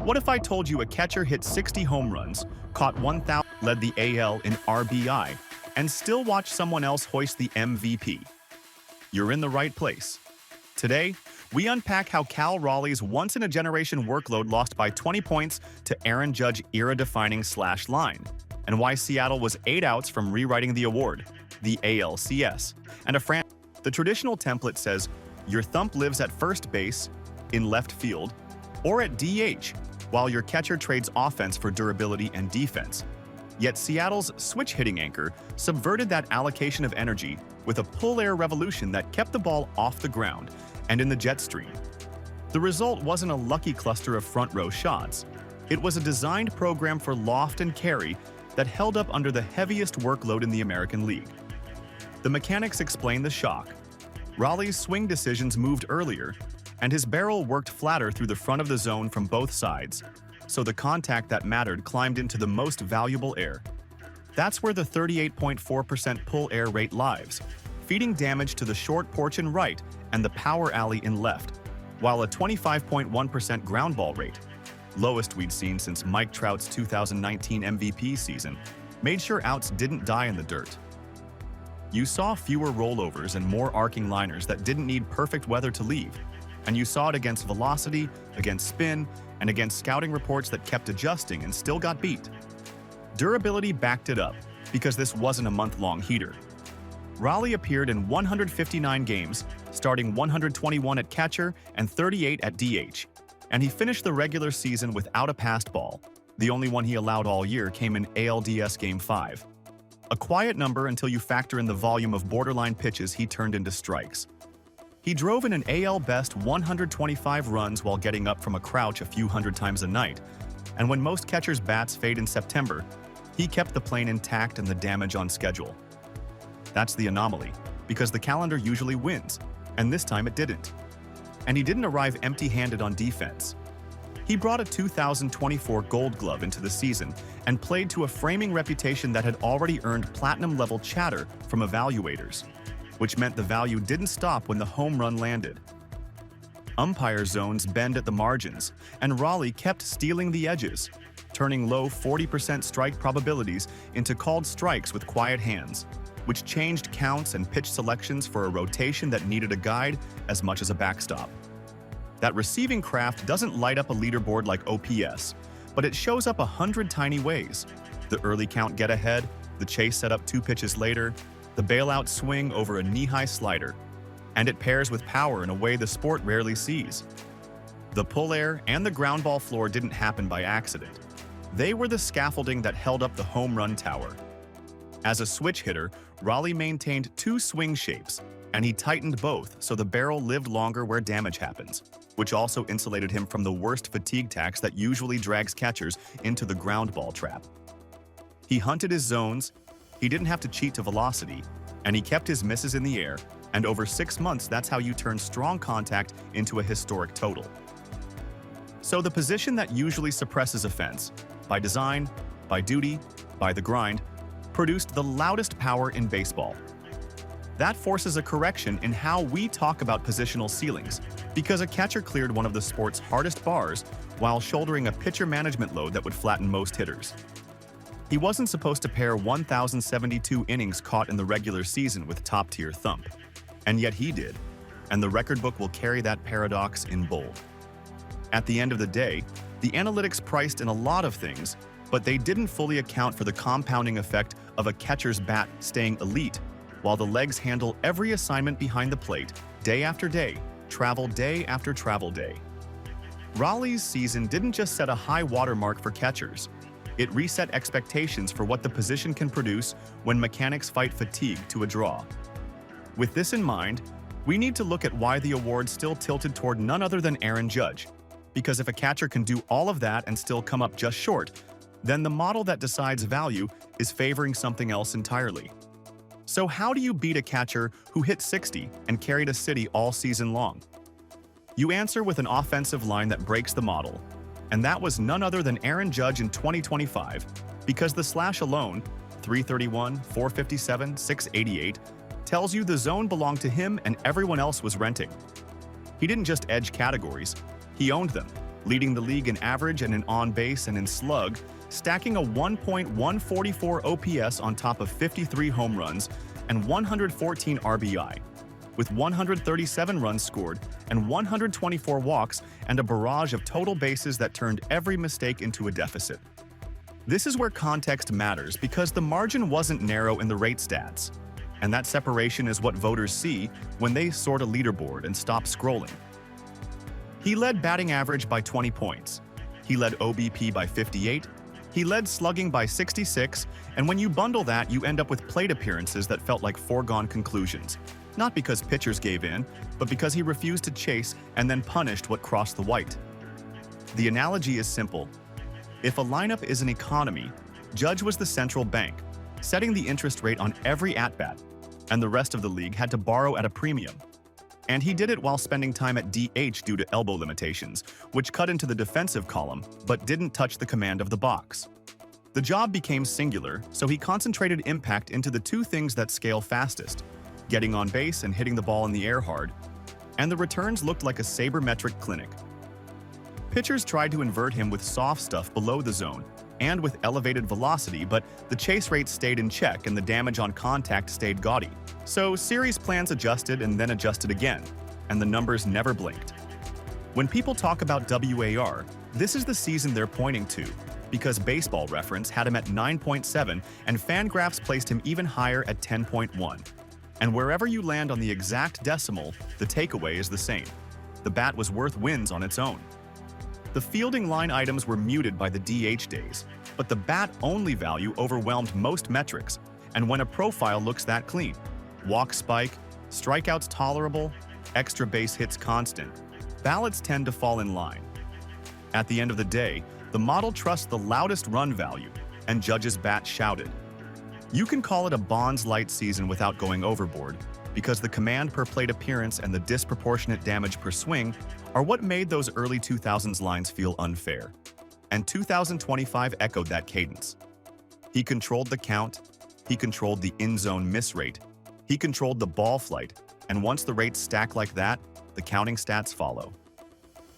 What if I told you a catcher hit 60 home runs, caught 1,000, led the AL in RBI, and still watched someone else hoist the MVP? You're in the right place. Today, we unpack how Cal Raleigh's once-in-a-generation workload lost by 20 points to Aaron Judge era-defining slash line, and why Seattle was 8 outs from rewriting the award, the ALCS, and the traditional template says your thump lives at first base, in left field, or at DH, while your catcher trades offense for durability and defense. Yet Seattle's switch-hitting anchor subverted that allocation of energy with a pull-air revolution that kept the ball off the ground and in the jet stream. The result wasn't a lucky cluster of front-row shots. It was a designed program for loft and carry that held up under the heaviest workload in the American League. The mechanics explain the shock. Raleigh's swing decisions moved earlier, and his barrel worked flatter through the front of the zone from both sides, so the contact that mattered climbed into the most valuable air. That's where the 38.4% pull air rate lives, feeding damage to the short porch in right and the power alley in left, while a 25.1% ground ball rate, lowest we'd seen since Mike Trout's 2019 MVP season, made sure outs didn't die in the dirt. You saw fewer rollovers and more arcing liners that didn't need perfect weather to leave, and you saw it against velocity, against spin, and against scouting reports that kept adjusting and still got beat. Durability backed it up, because this wasn't a month-long heater. Raleigh appeared in 159 games, starting 121 at catcher and 38 at DH, and he finished the regular season without a passed ball. The only one he allowed all year came in ALDS Game 5. A quiet number until you factor in the volume of borderline pitches he turned into strikes. He drove in an AL best 125 runs while getting up from a crouch a few hundred times a night, and when most catchers' bats fade in September, he kept the plane intact and the damage on schedule. That's the anomaly, because the calendar usually wins, and this time it didn't. And he didn't arrive empty-handed on defense. He brought a 2024 Gold Glove into the season and played to a framing reputation that had already earned platinum-level chatter from evaluators, which meant the value didn't stop when the home run landed. Umpire zones bend at the margins, and Raleigh kept stealing the edges, turning low 40% strike probabilities into called strikes with quiet hands, which changed counts and pitch selections for a rotation that needed a guide as much as a backstop. That receiving craft doesn't light up a leaderboard like OPS, but it shows up 100 tiny ways. The early count get ahead, the chase set up 2 pitches later, the bailout swing over a knee-high slider, and it pairs with power in a way the sport rarely sees. The pull air and the ground ball floor didn't happen by accident. They were the scaffolding that held up the home run tower. As a switch hitter, Raleigh maintained 2 swing shapes, and he tightened both so the barrel lived longer where damage happens, which also insulated him from the worst fatigue tax that usually drags catchers into the ground ball trap. He hunted his zones, he didn't have to cheat to velocity, and he kept his misses in the air, and over 6 months that's how you turn strong contact into a historic total. So the position that usually suppresses offense, by design, by duty, by the grind, produced the loudest power in baseball. That forces a correction in how we talk about positional ceilings, because a catcher cleared one of the sport's hardest bars while shouldering a pitcher management load that would flatten most hitters. He wasn't supposed to pair 1,072 innings caught in the regular season with top-tier thump, and yet he did, and the record book will carry that paradox in bold. At the end of the day, the analytics priced in a lot of things, but they didn't fully account for the compounding effect of a catcher's bat staying elite, while the legs handle every assignment behind the plate, day after day, travel day after travel day. Raleigh's season didn't just set a high watermark for catchers, it reset expectations for what the position can produce when mechanics fight fatigue to a draw. With this in mind, we need to look at why the award still tilted toward none other than Aaron Judge, because if a catcher can do all of that and still come up just short, then the model that decides value is favoring something else entirely. So how do you beat a catcher who hit 60 and carried a city all season long? You answer with an offensive line that breaks the model, and that was none other than Aaron Judge in 2025, because the slash alone, 331, 457, 688, tells you the zone belonged to him and everyone else was renting. He didn't just edge categories, he owned them, leading the league in average and in on-base and in slug, stacking a 1.144 OPS on top of 53 home runs and 114 RBI, with 137 runs scored and 124 walks and a barrage of total bases that turned every mistake into a deficit. This is where context matters because the margin wasn't narrow in the rate stats, and that separation is what voters see when they sort a leaderboard and stop scrolling. He led batting average by 20 points. He led OBP by 58. He led slugging by 66, and when you bundle that, you end up with plate appearances that felt like foregone conclusions. Not because pitchers gave in, but because he refused to chase and then punished what crossed the white. The analogy is simple. If a lineup is an economy, Judge was the central bank, setting the interest rate on every at-bat, and the rest of the league had to borrow at a premium. And he did it while spending time at DH due to elbow limitations, which cut into the defensive column but didn't touch the command of the box. The job became singular, so he concentrated impact into the two things that scale fastest, getting on base and hitting the ball in the air hard, and the returns looked like a sabermetric clinic. Pitchers tried to invert him with soft stuff below the zone and with elevated velocity, but the chase rate stayed in check and the damage on contact stayed gaudy. So series plans adjusted and then adjusted again, and the numbers never blinked. When people talk about WAR, this is the season they're pointing to, because Baseball Reference had him at 9.7 and Fangraphs placed him even higher at 10.1. And wherever you land on the exact decimal, the takeaway is the same. The bat was worth wins on its own. The fielding line items were muted by the DH days, but the bat-only value overwhelmed most metrics, and when a profile looks that clean, walk spike, strikeouts tolerable, extra base hits constant, ballots tend to fall in line. At the end of the day, the model trusts the loudest run value, and Judge's bat shouted. You can call it a Bonds-light season without going overboard, because the command per plate appearance and the disproportionate damage per swing are what made those early 2000s lines feel unfair. And 2025 echoed that cadence. He controlled the count, he controlled the in-zone miss rate, he controlled the ball flight, and once the rates stack like that, the counting stats follow.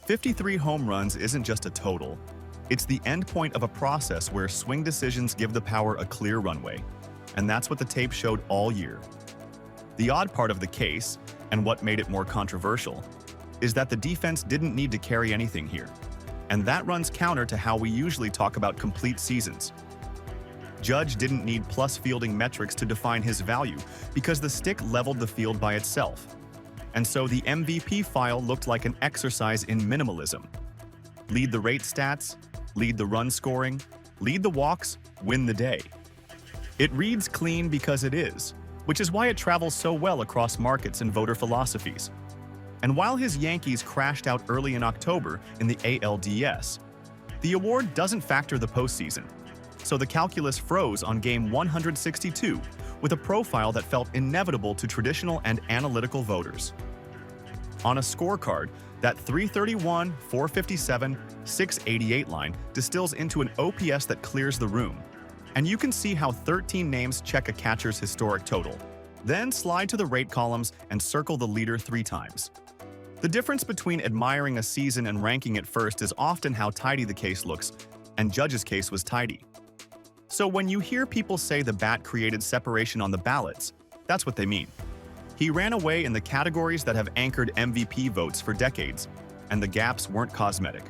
53 home runs isn't just a total, it's the endpoint of a process where swing decisions give the power a clear runway, and that's what the tape showed all year. The odd part of the case, and what made it more controversial, is that the defense didn't need to carry anything here. And that runs counter to how we usually talk about complete seasons. Judge didn't need plus fielding metrics to define his value because the stick leveled the field by itself. And so the MVP file looked like an exercise in minimalism. Lead the rate stats, lead the run scoring, lead the walks, win the day. It reads clean because it is, which is why it travels so well across markets and voter philosophies. And while his Yankees crashed out early in October in the ALDS, the award doesn't factor the postseason. So the calculus froze on game 162 with a profile that felt inevitable to traditional and analytical voters. On a scorecard, that 331, 457, 688 line distills into an OPS that clears the room. And you can see how 13 names check a catcher's historic total. Then slide to the rate columns and circle the leader 3 times. The difference between admiring a season and ranking it first is often how tidy the case looks, and Judge's case was tidy. So when you hear people say the bat created separation on the ballots, that's what they mean. He ran away in the categories that have anchored MVP votes for decades, and the gaps weren't cosmetic.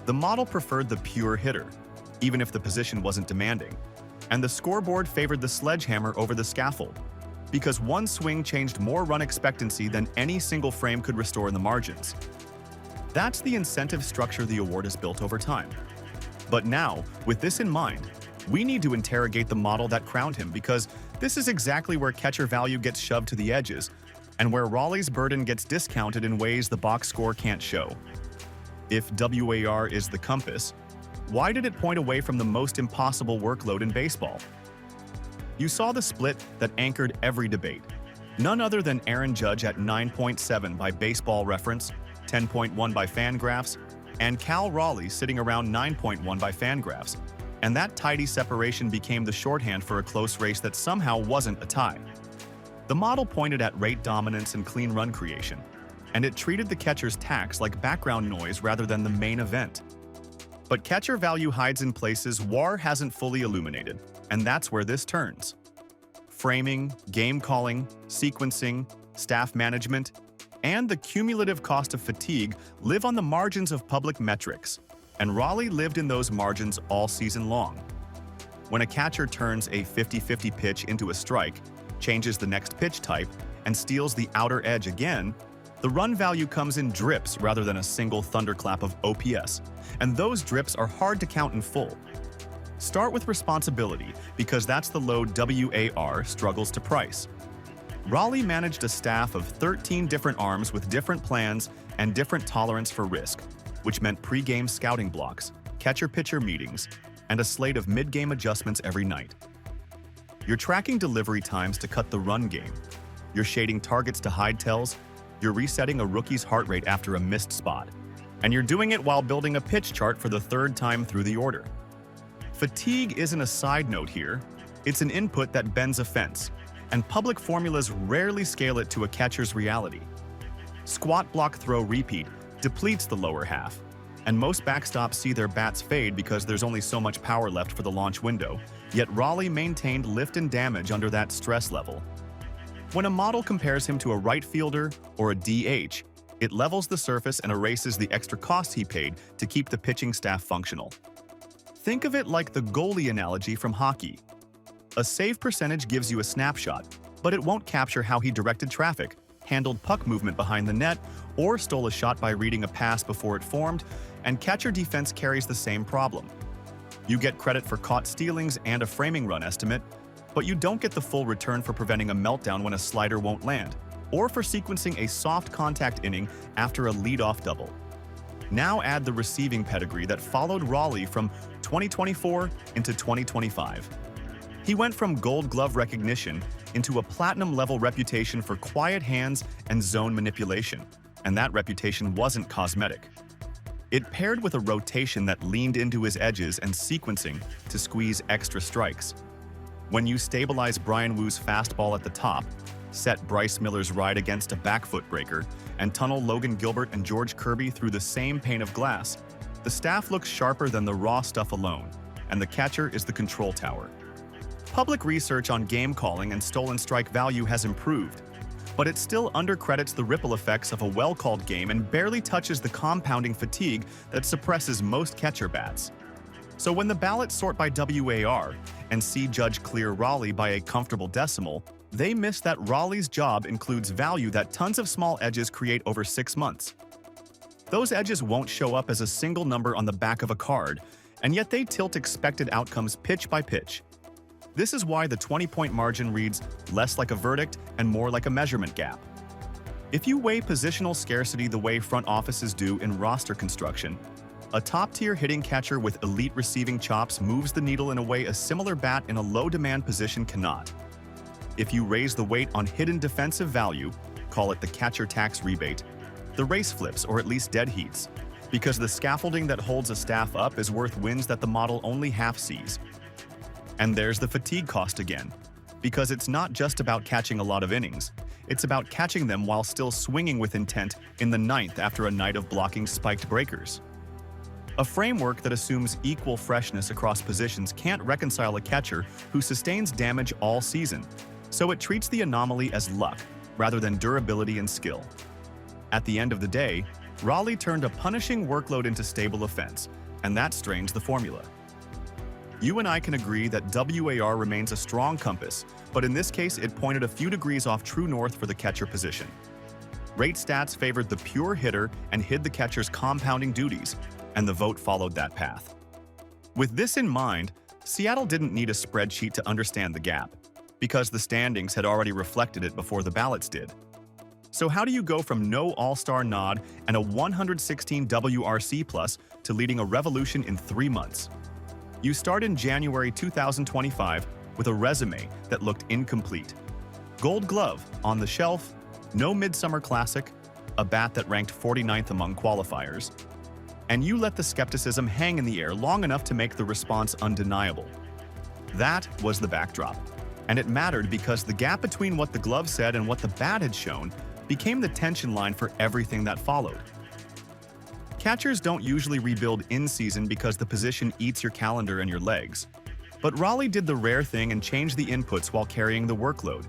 The model preferred the pure hitter, even if the position wasn't demanding, and the scoreboard favored the sledgehammer over the scaffold, because one swing changed more run expectancy than any single frame could restore in the margins. That's the incentive structure the award has built over time. But now, with this in mind, we need to interrogate the model that crowned him, because this is exactly where catcher value gets shoved to the edges, and where Raleigh's burden gets discounted in ways the box score can't show. If WAR is the compass, why did it point away from the most impossible workload in baseball? You saw the split that anchored every debate. None other than Aaron Judge at 9.7 by Baseball Reference, 10.1 by Fangraphs, and Cal Raleigh sitting around 9.1 by Fangraphs. And that tidy separation became the shorthand for a close race that somehow wasn't a tie. The model pointed at rate dominance and clean run creation, and it treated the catcher's tacks like background noise rather than the main event. But catcher value hides in places WAR hasn't fully illuminated, and that's where this turns. Framing, game calling, sequencing, staff management, and the cumulative cost of fatigue live on the margins of public metrics, and Raleigh lived in those margins all season long. When a catcher turns a 50-50 pitch into a strike, changes the next pitch type, and steals the outer edge again, the run value comes in drips rather than a single thunderclap of OPS, and those drips are hard to count in full. Start with responsibility, because that's the load WAR struggles to price. Raleigh managed a staff of 13 different arms with different plans and different tolerance for risk, which meant pre-game scouting blocks, catcher-pitcher meetings, and a slate of mid-game adjustments every night. You're tracking delivery times to cut the run game. You're shading targets to hide tells. You're resetting a rookie's heart rate after a missed spot. And you're doing it while building a pitch chart for the third time through the order. Fatigue isn't a side note here. It's an input that bends a fence, and public formulas rarely scale it to a catcher's reality. Squat, block, throw, repeat depletes the lower half, and most backstops see their bats fade because there's only so much power left for the launch window, yet Raleigh maintained lift and damage under that stress level. When a model compares him to a right fielder or a DH, it levels the surface and erases the extra costs he paid to keep the pitching staff functional. Think of it like the goalie analogy from hockey. A save percentage gives you a snapshot, but it won't capture how he directed traffic, handled puck movement behind the net, or stole a shot by reading a pass before it formed, and catcher defense carries the same problem. You get credit for caught stealings and a framing run estimate, but you don't get the full return for preventing a meltdown when a slider won't land, or for sequencing a soft contact inning after a leadoff double. Now add the receiving pedigree that followed Raleigh from 2024 into 2025. He went from Gold Glove recognition into a platinum-level reputation for quiet hands and zone manipulation, and that reputation wasn't cosmetic. It paired with a rotation that leaned into his edges and sequencing to squeeze extra strikes. When you stabilize Brian Wu's fastball at the top, set Bryce Miller's ride against a back foot breaker, and tunnel Logan Gilbert and George Kirby through the same pane of glass, the staff looks sharper than the raw stuff alone, and the catcher is the control tower. Public research on game calling and stolen strike value has improved, but it still undercredits the ripple effects of a well-called game and barely touches the compounding fatigue that suppresses most catcher bats. So when the ballots sort by WAR and see Judge clear Raleigh by a comfortable decimal, they miss that Raleigh's job includes value that tons of small edges create over 6 months. Those edges won't show up as a single number on the back of a card, and yet they tilt expected outcomes pitch by pitch. This is why the 20-point margin reads less like a verdict and more like a measurement gap. If you weigh positional scarcity the way front offices do in roster construction, a top-tier hitting catcher with elite receiving chops moves the needle in a way a similar bat in a low-demand position cannot. If you raise the weight on hidden defensive value, call it the catcher tax rebate, the race flips or at least dead heats, because the scaffolding that holds a staff up is worth wins that the model only half sees. And there's the fatigue cost again, because it's not just about catching a lot of innings, it's about catching them while still swinging with intent in the 9th after a night of blocking spiked breakers. A framework that assumes equal freshness across positions can't reconcile a catcher who sustains damage all season, so it treats the anomaly as luck rather than durability and skill. At the end of the day, Raleigh turned a punishing workload into stable offense, and that strains the formula. You and I can agree that WAR remains a strong compass, but in this case it pointed a few degrees off true north for the catcher position. Rate stats favored the pure hitter and hid the catcher's compounding duties, and the vote followed that path. With this in mind, Seattle didn't need a spreadsheet to understand the gap, because the standings had already reflected it before the ballots did. So how do you go from no all-star nod and a 116 WRC+ to leading a revolution in 3 months? You start in January 2025 with a resume that looked incomplete. Gold Glove on the shelf, no Midsummer Classic, a bat that ranked 49th among qualifiers, and you let the skepticism hang in the air long enough to make the response undeniable. That was the backdrop, and it mattered because the gap between what the glove said and what the bat had shown became the tension line for everything that followed. Catchers don't usually rebuild in-season because the position eats your calendar and your legs. But Raleigh did the rare thing and changed the inputs while carrying the workload.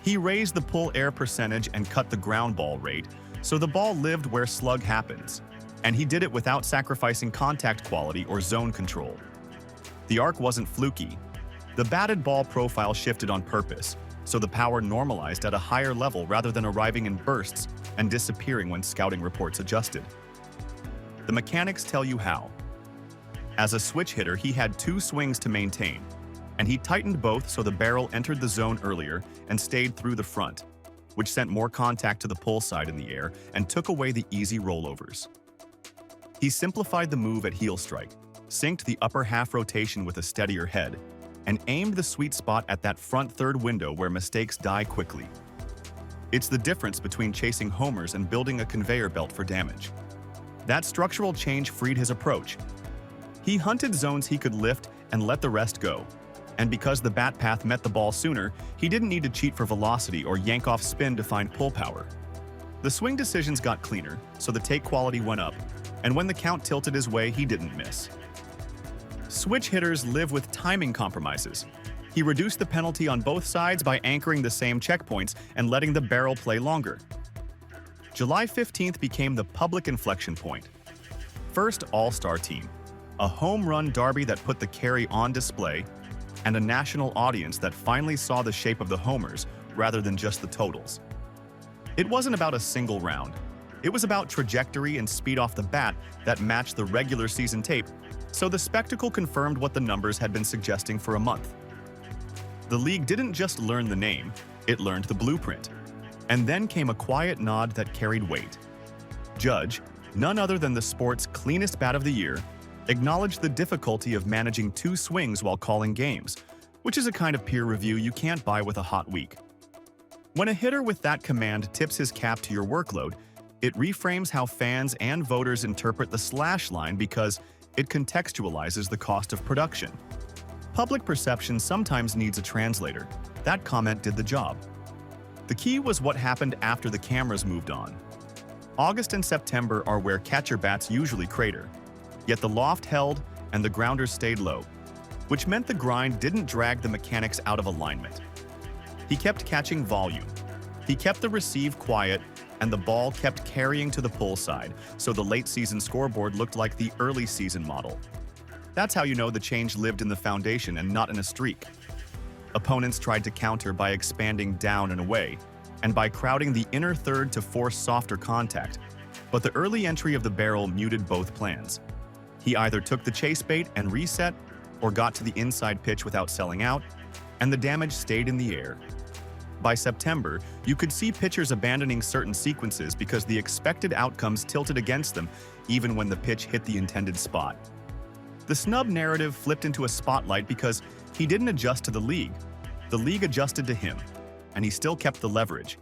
He raised the pull air percentage and cut the ground ball rate, so the ball lived where slug happens. And he did it without sacrificing contact quality or zone control. The arc wasn't fluky. The batted ball profile shifted on purpose, so the power normalized at a higher level rather than arriving in bursts and disappearing when scouting reports adjusted. The mechanics tell you how. As a switch hitter, he had 2 swings to maintain, and he tightened both so the barrel entered the zone earlier and stayed through the front, which sent more contact to the pull side in the air and took away the easy rollovers. He simplified the move at heel strike, synced the upper half rotation with a steadier head, and aimed the sweet spot at that front third window where mistakes die quickly. It's the difference between chasing homers and building a conveyor belt for damage. That structural change freed his approach. He hunted zones he could lift and let the rest go. And because the bat path met the ball sooner, he didn't need to cheat for velocity or yank off spin to find pull power. The swing decisions got cleaner, so the take quality went up, and when the count tilted his way, he didn't miss. Switch hitters live with timing compromises. He reduced the penalty on both sides by anchoring the same checkpoints and letting the barrel play longer. July 15th became the public inflection point. First All-Star team, a home run derby that put the carry on display, and a national audience that finally saw the shape of the homers rather than just the totals. It wasn't about a single round. It was about trajectory and speed off the bat that matched the regular season tape, so the spectacle confirmed what the numbers had been suggesting for a month. The league didn't just learn the name, it learned the blueprint. And then came a quiet nod that carried weight. Judge, none other than the sport's cleanest bat of the year, acknowledged the difficulty of managing 2 swings while calling games, which is a kind of peer review you can't buy with a hot week. When a hitter with that command tips his cap to your workload, it reframes how fans and voters interpret the slash line because it contextualizes the cost of production. Public perception sometimes needs a translator. That comment did the job. The key was what happened after the cameras moved on. August and September are where catcher bats usually crater, yet the loft held and the grounders stayed low, which meant the grind didn't drag the mechanics out of alignment. He kept catching volume. He kept the receive quiet, and the ball kept carrying to the pull side, so the late-season scoreboard looked like the early-season model. That's how you know the change lived in the foundation and not in a streak. Opponents tried to counter by expanding down and away, and by crowding the inner third to force softer contact, but the early entry of the barrel muted both plans. He either took the chase bait and reset, or got to the inside pitch without selling out, and the damage stayed in the air. By September, you could see pitchers abandoning certain sequences because the expected outcomes tilted against them even when the pitch hit the intended spot. The snub narrative flipped into a spotlight because he didn't adjust to the league adjusted to him, and he still kept the leverage.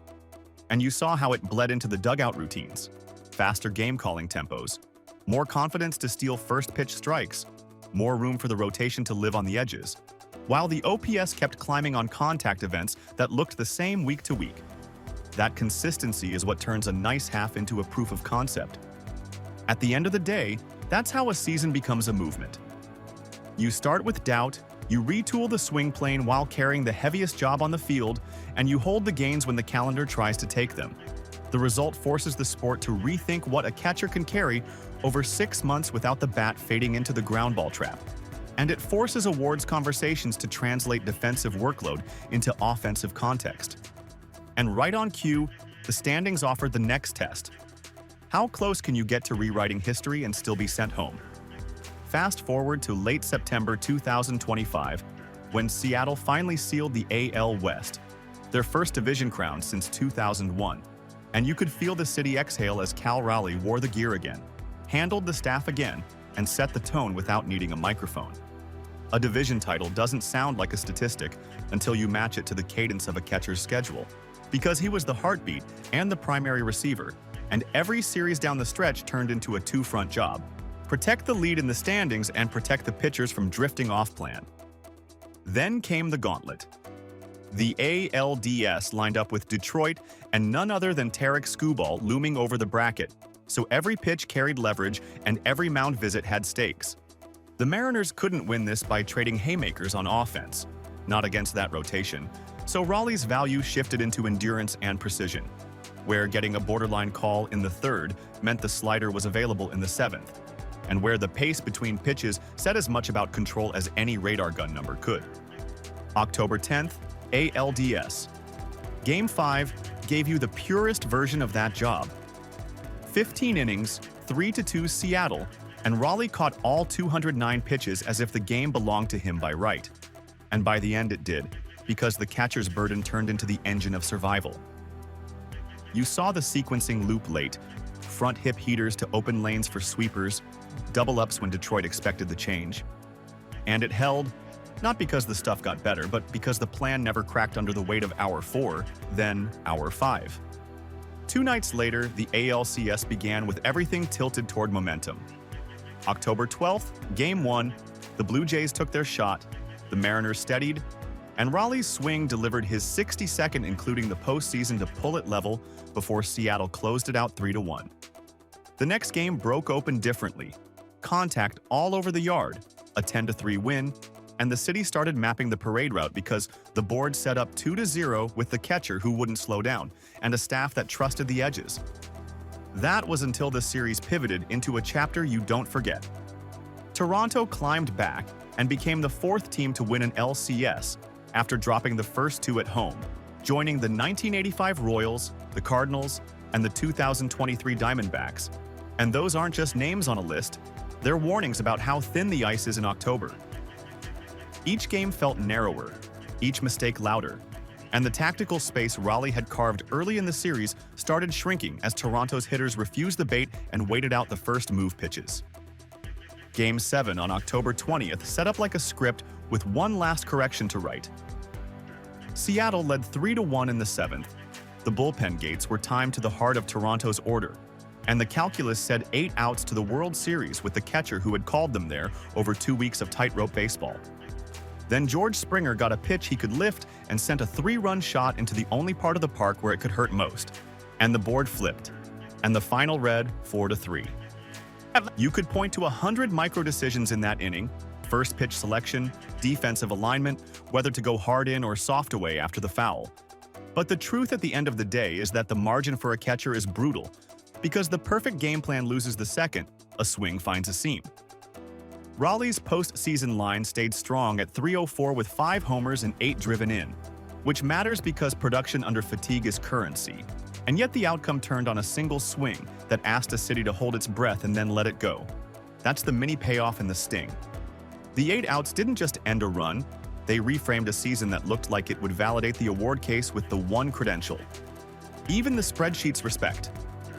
And you saw how it bled into the dugout routines. Faster game-calling tempos, more confidence to steal first-pitch strikes, more room for the rotation to live on the edges, while the OPS kept climbing on contact events that looked the same week to week. That consistency is what turns a nice half into a proof of concept. At the end of the day, that's how a season becomes a movement. You start with doubt, you retool the swing plane while carrying the heaviest job on the field, and you hold the gains when the calendar tries to take them. The result forces the sport to rethink what a catcher can carry over 6 months without the bat fading into the ground ball trap. And it forces awards conversations to translate defensive workload into offensive context. And right on cue, the standings offered the next test. How close can you get to rewriting history and still be sent home? Fast forward to late September 2025, when Seattle finally sealed the AL West, their first division crown since 2001. And you could feel the city exhale as Cal Raleigh wore the gear again, handled the staff again, and set the tone without needing a microphone. A division title doesn't sound like a statistic until you match it to the cadence of a catcher's schedule, because he was the heartbeat and the primary receiver, and every series down the stretch turned into a two-front job. Protect the lead in the standings and protect the pitchers from drifting off plan. Then came the gauntlet. The ALDS lined up with Detroit and none other than Tarek Skubal looming over the bracket, so every pitch carried leverage and every mound visit had stakes. The Mariners couldn't win this by trading haymakers on offense, not against that rotation, so Raleigh's value shifted into endurance and precision, where getting a borderline call in the third meant the slider was available in the seventh, and where the pace between pitches said as much about control as any radar gun number could. October 10th, ALDS. Game 5 gave you the purest version of that job. 15 innings, 3-2 Seattle, and Raleigh caught all 209 pitches as if the game belonged to him by right. And by the end it did, because the catcher's burden turned into the engine of survival. You saw the sequencing loop late, front hip heaters to open lanes for sweepers, double-ups when Detroit expected the change. And it held, not because the stuff got better, but because the plan never cracked under the weight of Hour 4, then Hour 5. 2 nights later, the ALCS began with everything tilted toward momentum. October 12th, Game 1, the Blue Jays took their shot, the Mariners steadied, and Raleigh's swing delivered his 62nd, including the postseason, to pull it level before Seattle closed it out 3-1. The next game broke open differently. Contact all over the yard, a 10-3 win, and the city started mapping the parade route because the board set up 2-0 with the catcher who wouldn't slow down and a staff that trusted the edges. That was until the series pivoted into a chapter you don't forget. Toronto climbed back and became the 4th team to win an LCS after dropping the first 2 at home, joining the 1985 Royals, the Cardinals, and the 2023 Diamondbacks. And those aren't just names on a list, they're warnings about how thin the ice is in October. Each game felt narrower, each mistake louder, and the tactical space Raleigh had carved early in the series started shrinking as Toronto's hitters refused the bait and waited out the first move pitches. Game 7 on October 20th set up like a script with one last correction to write. Seattle led 3-1 in the 7th. The bullpen gates were timed to the heart of Toronto's order, and the calculus said 8 outs to the World Series with the catcher who had called them there over 2 weeks of tightrope baseball. Then George Springer got a pitch he could lift and sent a 3-run shot into the only part of the park where it could hurt most. And the board flipped, and the final read 4-3. You could point to 100 micro-decisions in that inning: first pitch selection, defensive alignment, whether to go hard in or soft away after the foul. But the truth at the end of the day is that the margin for a catcher is brutal, because the perfect game plan loses the second a swing finds a seam. Raleigh's postseason line stayed strong at .304 with 5 homers and 8 driven in, which matters because production under fatigue is currency. And yet the outcome turned on a single swing that asked a city to hold its breath and then let it go. That's the mini payoff in the sting. The 8 outs didn't just end a run, they reframed a season that looked like it would validate the award case with the one credential. Even the spreadsheets respect.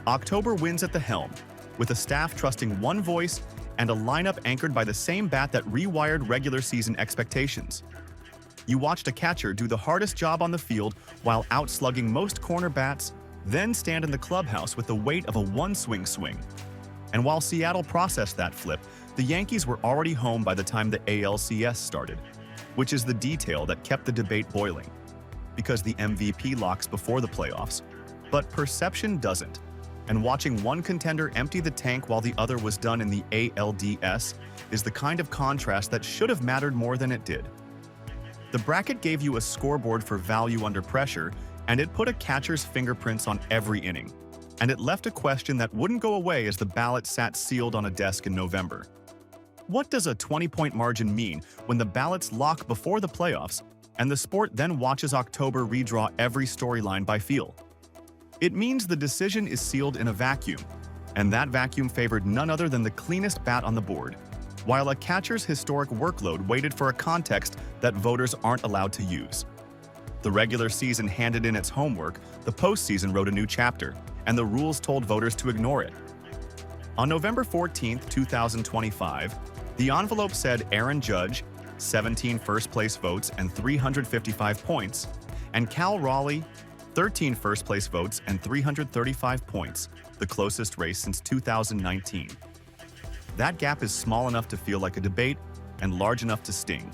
October wins at the helm, with a staff trusting one voice and a lineup anchored by the same bat that rewired regular season expectations. You watched a catcher do the hardest job on the field while out-slugging most corner bats, then stand in the clubhouse with the weight of a one-swing swing. And while Seattle processed that flip, the Yankees were already home by the time the ALCS started, which is the detail that kept the debate boiling. Because the MVP locks before the playoffs, but perception doesn't. And watching one contender empty the tank while the other was done in the ALDS is the kind of contrast that should have mattered more than it did. The bracket gave you a scoreboard for value under pressure, and it put a catcher's fingerprints on every inning. And it left a question that wouldn't go away as the ballot sat sealed on a desk in November. What does a 20-point margin mean when the ballots lock before the playoffs, and the sport then watches October redraw every storyline by feel? It means the decision is sealed in a vacuum, and that vacuum favored none other than the cleanest bat on the board, while a catcher's historic workload waited for a context that voters aren't allowed to use. The regular season handed in its homework, the postseason wrote a new chapter, and the rules told voters to ignore it. On November 14, 2025, the envelope said Aaron Judge, 17 first-place votes and 355 points, and Cal Raleigh, 13 first-place votes and 335 points, the closest race since 2019. That gap is small enough to feel like a debate and large enough to sting,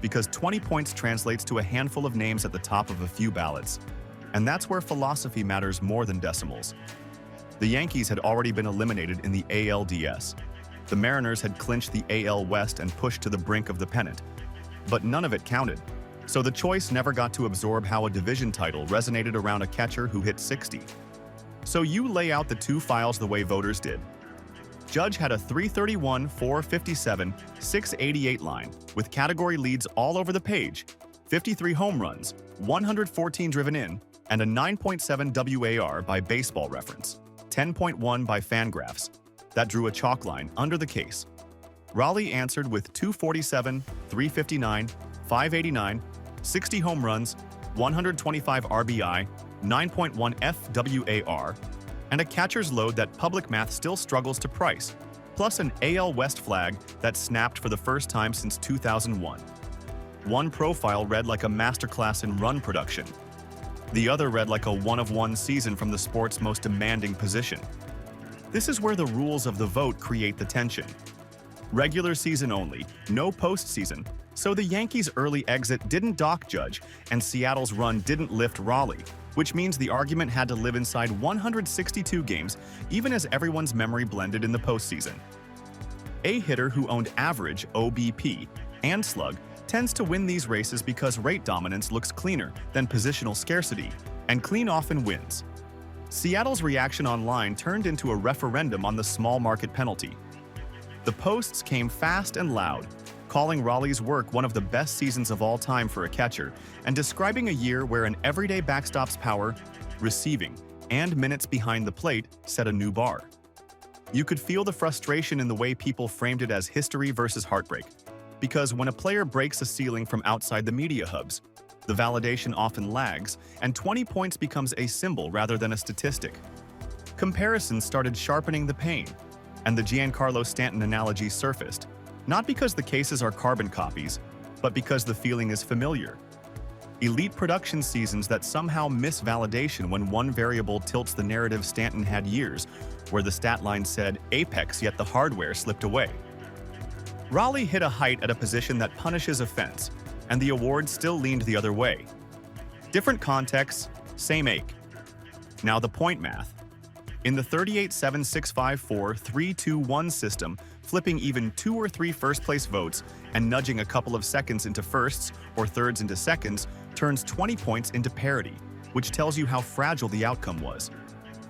because 20 points translates to a handful of names at the top of a few ballots, and that's where philosophy matters more than decimals. The Yankees had already been eliminated in the ALDS. The Mariners had clinched the AL West and pushed to the brink of the pennant, but none of it counted. So the choice never got to absorb how a division title resonated around a catcher who hit 60. So you lay out the two files the way voters did. Judge had a 331, 457, 688 line, with category leads all over the page, 53 home runs, 114 driven in, and a 9.7 WAR by Baseball Reference, 10.1 by Fangraphs. That drew a chalk line under the case. Raleigh answered with 247, 359, 589, 60 home runs, 125 RBI, 9.1 FWAR, and a catcher's load that public math still struggles to price, plus an AL West flag that snapped for the first time since 2001. One profile read like a masterclass in run production. The other read like a one-of-one season from the sport's most demanding position. This is where the rules of the vote create the tension. Regular season only, no postseason, so the Yankees' early exit didn't dock Judge, and Seattle's run didn't lift Raleigh, which means the argument had to live inside 162 games, even as everyone's memory blended in the postseason. A hitter who owned average, OBP, and slug tends to win these races because rate dominance looks cleaner than positional scarcity, and clean often wins. Seattle's reaction online turned into a referendum on the small market penalty. The posts came fast and loud, calling Raleigh's work one of the best seasons of all time for a catcher, and describing a year where an everyday backstop's power, receiving, and minutes behind the plate set a new bar. You could feel the frustration in the way people framed it as history versus heartbreak, because when a player breaks a ceiling from outside the media hubs, the validation often lags, and 20 points becomes a symbol rather than a statistic. Comparisons started sharpening the pain, and the Giancarlo Stanton analogy surfaced, not because the cases are carbon copies, but because the feeling is familiar. Elite production seasons that somehow miss validation when one variable tilts the narrative. Stanton had years where the stat line said apex, yet the hardware slipped away. Raleigh hit a height at a position that punishes offense, and the award still leaned the other way. Different contexts, same ache. Now the point math. In the 38-7-6-5-4-3-2-1 system, flipping even 2 or 3 first-place votes and nudging a couple of seconds into firsts or thirds into seconds turns 20 points into parity, which tells you how fragile the outcome was.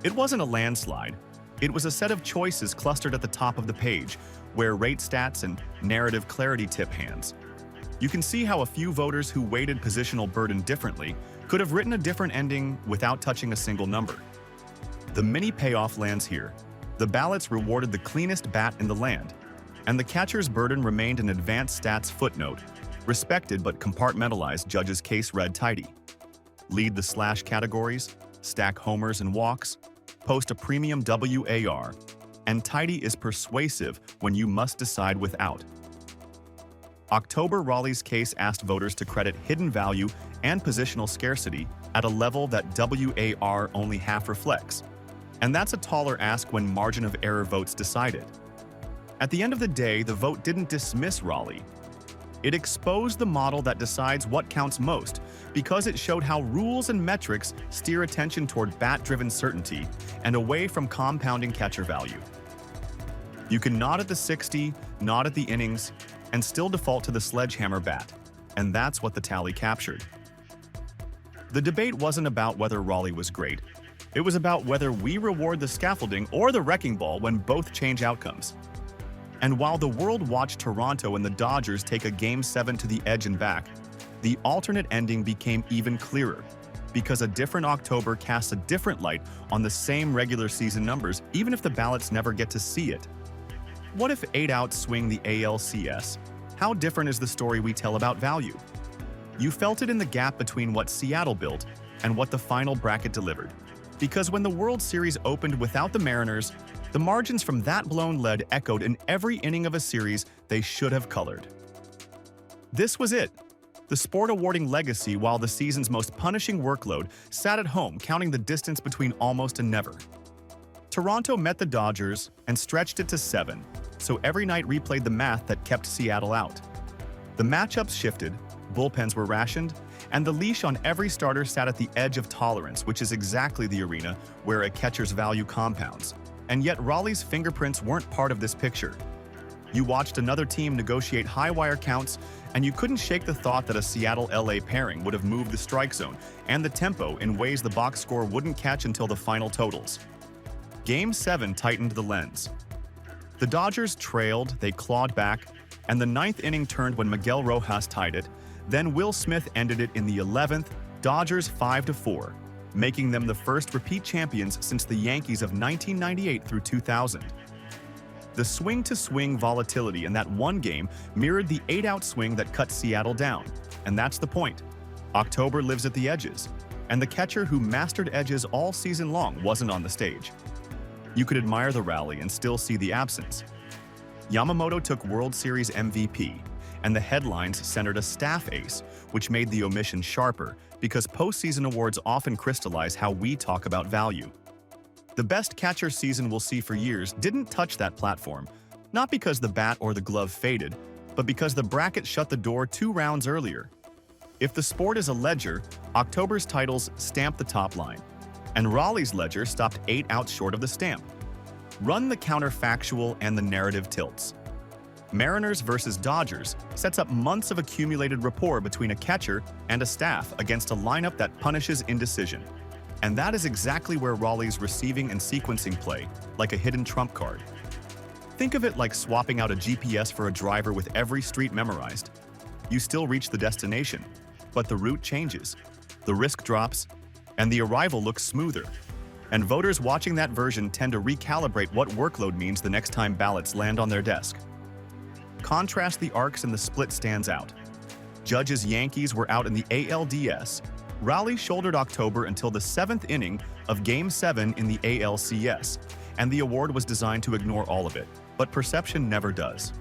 It wasn't a landslide. It was a set of choices clustered at the top of the page, where rate stats and narrative clarity tip hands. You can see how a few voters who weighted positional burden differently could have written a different ending without touching a single number. The mini payoff lands here. The ballots rewarded the cleanest bat in the land, and the catcher's burden remained an advanced stats footnote, respected but compartmentalized. Judge's case read tidy. Lead the slash categories, stack homers and walks, post a premium WAR, and tidy is persuasive when you must decide without. October Raleigh's case asked voters to credit hidden value and positional scarcity at a level that WAR only half reflects. And that's a taller ask when margin of error votes decided. At the end of the day, the vote didn't dismiss Raleigh. It exposed the model that decides what counts most, because it showed how rules and metrics steer attention toward bat-driven certainty and away from compounding catcher value. You can nod at the 60, nod at the innings, and still default to the sledgehammer bat, and that's what the tally captured. The debate wasn't about whether Raleigh was great. It was about whether we reward the scaffolding or the wrecking ball when both change outcomes. And while the world watched Toronto and the Dodgers take a Game 7 to the edge and back, the alternate ending became even clearer, because a different October casts a different light on the same regular season numbers, even if the ballots never get to see it. What if 8 outs swing the ALCS? How different is the story we tell about value? You felt it in the gap between what Seattle built and what the final bracket delivered. Because when the World Series opened without the Mariners, the margins from that blown lead echoed in every inning of a series they should have colored. This was it. The sport awarding legacy while the season's most punishing workload sat at home counting the distance between almost and never. Toronto met the Dodgers and stretched it to 7, so every night replayed the math that kept Seattle out. The matchups shifted, bullpens were rationed, and the leash on every starter sat at the edge of tolerance, which is exactly the arena where a catcher's value compounds. And yet Raleigh's fingerprints weren't part of this picture. You watched another team negotiate high wire counts, and you couldn't shake the thought that a Seattle-LA pairing would have moved the strike zone and the tempo in ways the box score wouldn't catch until the final totals. Game 7 tightened the lens. The Dodgers trailed, they clawed back, and the 9th inning turned when Miguel Rojas tied it. Then Will Smith ended it in the 11th, Dodgers 5-4, making them the first repeat champions since the Yankees of 1998 through 2000. The swing-to-swing volatility in that one game mirrored the 8-out swing that cut Seattle down, and that's the point. October lives at the edges, and the catcher who mastered edges all season long wasn't on the stage. You could admire the rally and still see the absence. Yamamoto took World Series MVP, and the headlines centered a staff ace, which made the omission sharper because postseason awards often crystallize how we talk about value. The best catcher season we'll see for years didn't touch that platform, not because the bat or the glove faded, but because the bracket shut the door 2 rounds earlier. If the sport is a ledger, October's titles stamped the top line, and Raleigh's ledger stopped 8 outs short of the stamp. Run the counterfactual and the narrative tilts. Mariners versus Dodgers sets up months of accumulated rapport between a catcher and a staff against a lineup that punishes indecision. And that is exactly where Raleigh's receiving and sequencing play, like a hidden trump card. Think of it like swapping out a GPS for a driver with every street memorized. You still reach the destination, but the route changes, the risk drops, and the arrival looks smoother. And voters watching that version tend to recalibrate what workload means the next time ballots land on their desk. Contrast the arcs and the split stands out. Judge's Yankees were out in the ALDS. Raleigh shouldered October until the 7th inning of Game 7 in the ALCS, and the award was designed to ignore all of it, but perception never does.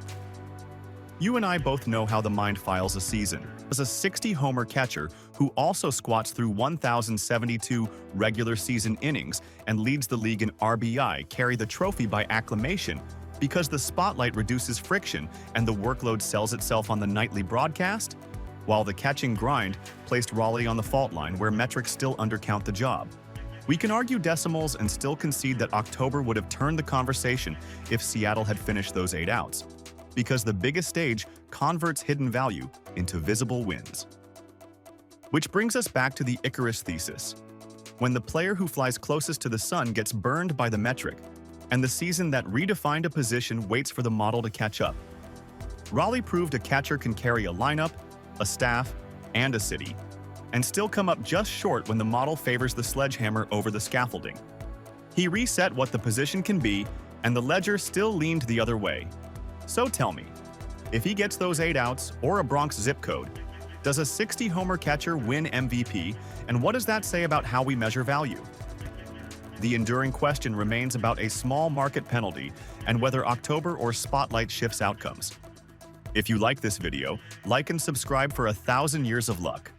You and I both know how the mind files a season. As a 60-homer catcher who also squats through 1,072 regular season innings and leads the league in RBI carry the trophy by acclamation because the spotlight reduces friction and the workload sells itself on the nightly broadcast, while the catching grind placed Raleigh on the fault line where metrics still undercount the job. We can argue decimals and still concede that October would have turned the conversation if Seattle had finished those 8 outs, because the biggest stage converts hidden value into visible wins. Which brings us back to the Icarus thesis. When the player who flies closest to the sun gets burned by the metric, and the season that redefined a position waits for the model to catch up. Raleigh proved a catcher can carry a lineup, a staff, and a city, and still come up just short when the model favors the sledgehammer over the scaffolding. He reset what the position can be, and the ledger still leaned the other way. So tell me, if he gets those 8 outs or a Bronx zip code, does a 60-homer catcher win MVP, and what does that say about how we measure value? The enduring question remains about a small market penalty and whether October or Spotlight shifts outcomes. If you like this video, like and subscribe for 1,000 years of luck.